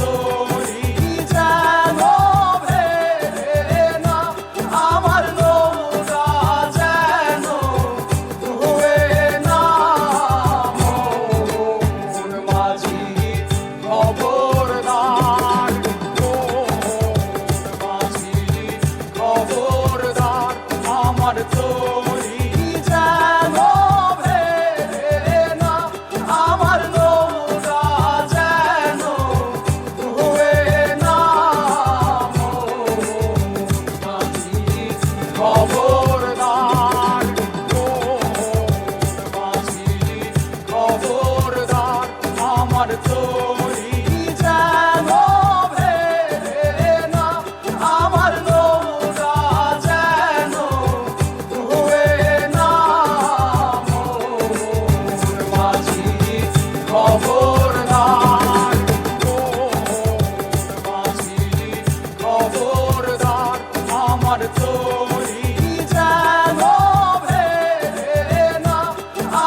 তরি যেন ভেড়ে না, আমার নৌকা যেন ডুবে না। মোহন মাঝি খবরদার, মোহন মাঝি খবরদার, আমার তরি যেন ভেড়ে না, আমার নৌকা যেন ডুবে না। মোহন মাঝি খবরদার, মোহন মাঝি খবরদার, আমার তরি যেন ভেড়ে না, আমার নৌকা যেন ডুবে না। মোহন মাঝি খবরদার, মোহন মাঝি খবরদার, আমার তরি যেন ভেড়ে না,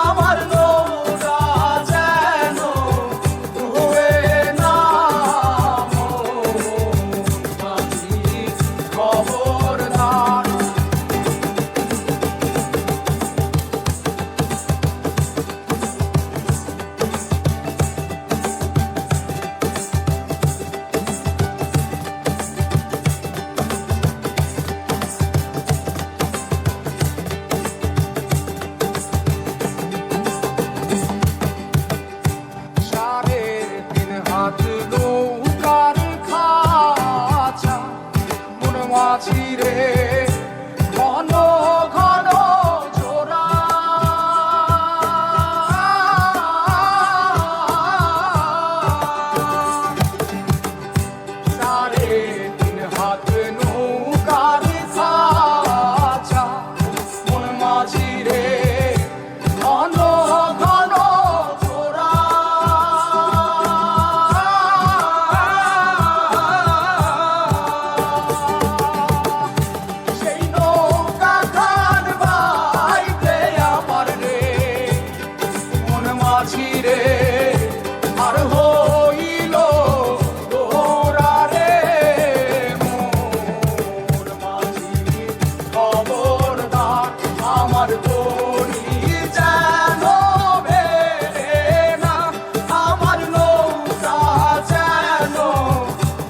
আমার নৌকা যেন ডুবে না। মোহন মাঝি খবরদার। সাড়ে তিন হাত নৌকার খাঁচা, মন মাঝি রে ঘন ঘন জোড়া। সাড়ে তিন হাত নৌকার খাঁচা, মন মাঝি রে ঘন ঘন জোড়া। সেই নৌকা খান বাইতে আমার রে, মন মাঝি রে আর হইল দোরা রে। মোহন মাঝি খবরদার, আমার তরি যেন ভেড়ে না, আমার নৌকা যেন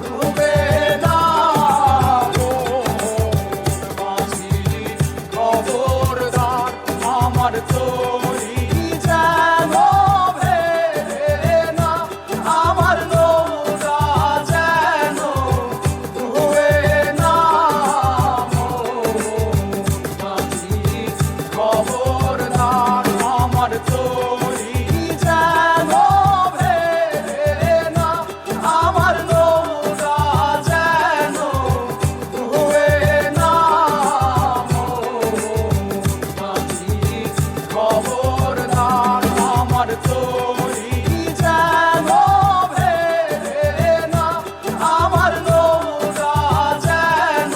ডুবে না। মোহন মাঝি খবরদার, আমার তরি যেন ভেড়ে না, আমার নৌকা যেন ডুবে না। মোহন মাঝি খবরদার, আমার তরি যেন ভেড়ে না, আমার নৌকা যেন ডুবে না। মোহন মাঝি খবরদার, আমার তরি যেন ভেড়ে না, আমার নৌকা যেন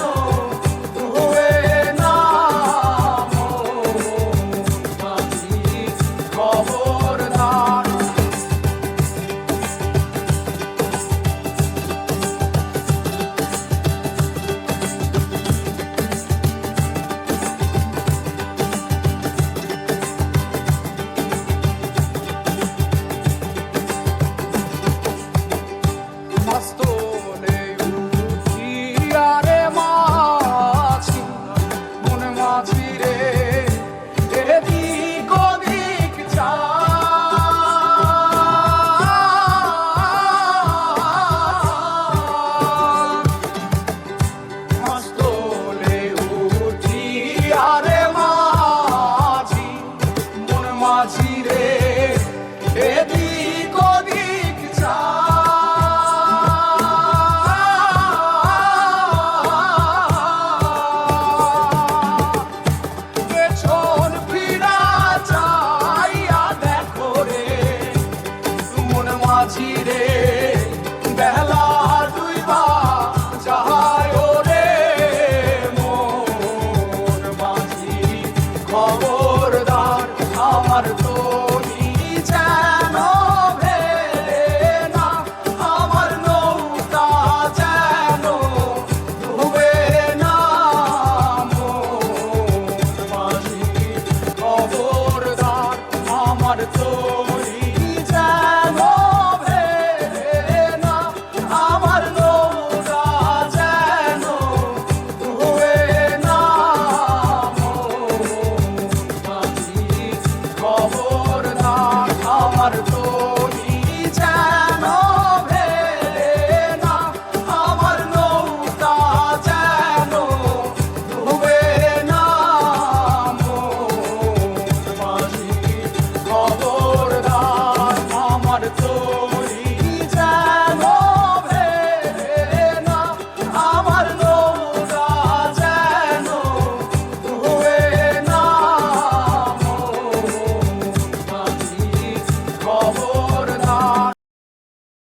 ডুবে না। মোহন মাঝি খবরদার। মস্ত